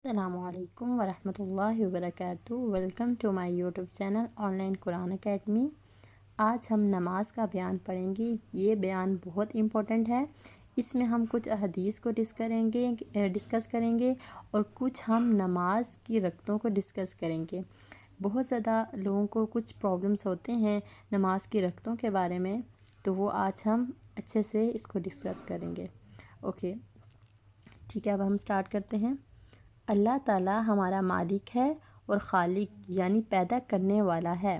السلام علیکم ورحمۃ اللہ وبرکاتہ۔ Welcome to my YouTube channel online Quran academy. آج ہم نماز کا بیان پڑھیں گے۔ یہ بیان بہت امپورٹنٹ ہے۔ اس میں ہم کچھ احادیث کو ڈسکس کریں گے اور کچھ ہم نماز کی رکعتوں کو ڈسکس کریں گے۔ بہت زیادہ لوگوں کو کچھ پرابلمس ہوتے ہیں نماز کی رکعتوں کے بارے میں، تو وہ آج ہم اچھے سے اس کو ڈسکس کریں گے۔ اوکے، ٹھیک ہے، اب ہم سٹارٹ کرتے ہیں۔ اللہ تعالیٰ ہمارا مالک ہے اور خالق یعنی پیدا کرنے والا ہے۔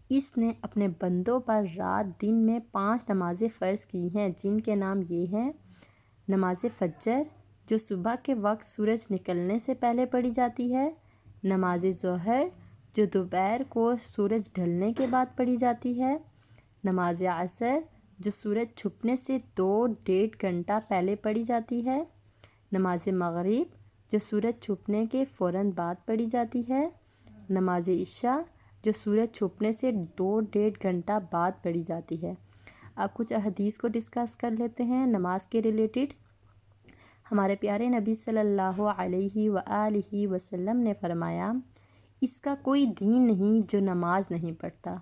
اس نے اپنے بندوں پر رات دن میں 5 نمازیں فرض کی ہیں، جن کے نام یہ ہیں: نماز فجر جو صبح کے وقت سورج نکلنے سے پہلے پڑھی جاتی ہے، نماز ظہر جو دوپہر کو سورج ڈھلنے کے بعد پڑھی جاتی ہے، نماز عصر جو سورج چھپنے سے 2-1.5 گھنٹہ پہلے پڑھی جاتی ہے، نماز مغرب جو سورج چھپنے کے فوراً بعد پڑھی جاتی ہے، نماز عشاء جو سورج چھپنے سے 2-1.5 گھنٹہ بعد پڑھی جاتی ہے۔ اب کچھ احادیث کو ڈسکس کر لیتے ہیں نماز کے ریلیٹڈ۔ ہمارے پیارے نبی صلی اللہ علیہ وآلہ وسلم نے فرمایا: اس کا کوئی دین نہیں جو نماز نہیں پڑھتا۔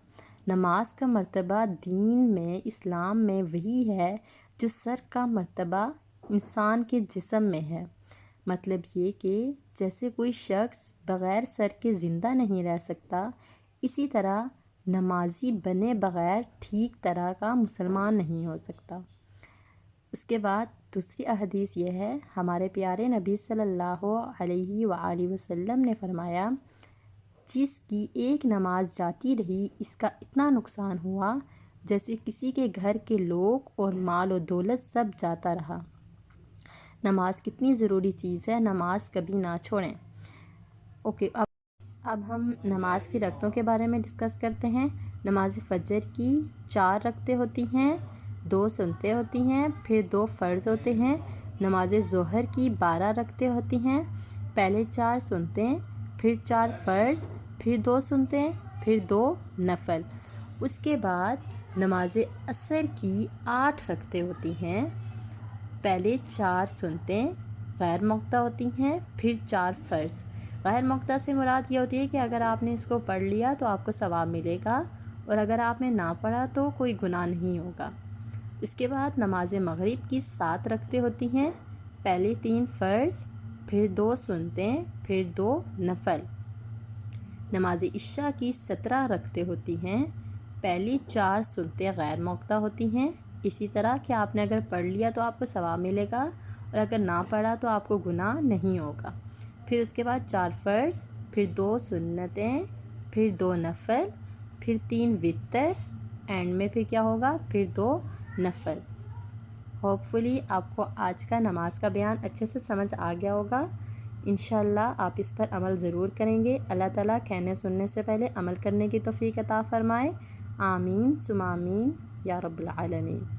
نماز کا مرتبہ دین میں، اسلام میں وہی ہے جو سر کا مرتبہ انسان کے جسم میں ہے۔ مطلب یہ کہ جیسے کوئی شخص بغیر سر کے زندہ نہیں رہ سکتا، اسی طرح نمازی بنے بغیر ٹھیک طرح کا مسلمان نہیں ہو سکتا۔ اس کے بعد دوسری احادیث یہ ہے، ہمارے پیارے نبی صلی اللہ علیہ وآلہ وسلم نے فرمایا: جس کی ایک نماز جاتی رہی، اس کا اتنا نقصان ہوا جیسے کسی کے گھر کے لوگ اور مال و دولت سب جاتا رہا۔ نماز کتنی ضروری چیز ہے، نماز کبھی نہ چھوڑیں۔ اوکے، اب ہم نماز کی رکعتوں کے بارے میں ڈسکس کرتے ہیں۔ نماز فجر کی 4 رکعتیں ہوتی ہیں، 2 سنتیں ہوتی ہیں، پھر 2 فرض ہوتے ہیں۔ نماز ظہر کی 12 رکعتیں ہوتی ہیں، پہلے 4 سنتیں، پھر 4 فرض، پھر 2 سنتیں، پھر 2 نفل۔ اس کے بعد نماز عصر کی 8 رکعتیں ہوتی ہیں، پہلے 4 سنتیں غیر مقطع ہوتی ہیں، پھر 4 فرض۔ غیر مقطع سے مراد یہ ہوتی ہے کہ اگر آپ نے اس کو پڑھ لیا تو آپ کو ثواب ملے گا، اور اگر آپ نے نہ پڑھا تو کوئی گناہ نہیں ہوگا۔ اس کے بعد نماز مغرب کی 7 رکعتیں ہوتی ہیں، پہلے 3 فرض، پھر 2 سنتیں، پھر 2 نفل۔ نماز عشاء کی 17 رکعتیں ہوتی ہیں، پہلی 4 سنتیں غیر مقطع ہوتی ہیں، اسی طرح کہ آپ نے اگر پڑھ لیا تو آپ کو ثواب ملے گا، اور اگر نہ پڑھا تو آپ کو گناہ نہیں ہوگا۔ پھر اس کے بعد 4 فرض، پھر 2 سنتیں، پھر 2 نفل، پھر 3 وتر، اینڈ میں پھر کیا ہوگا، پھر 2 نفل۔ ہوپ فلی آپ کو آج کا نماز کا بیان اچھے سے سمجھ آ گیا ہوگا۔ انشاءاللہ آپ اس پر عمل ضرور کریں گے۔ اللہ تعالیٰ کہنے سننے سے پہلے عمل کرنے کی توفیق عطا فرمائے۔ آمین ثم آمین یا رب العالمین۔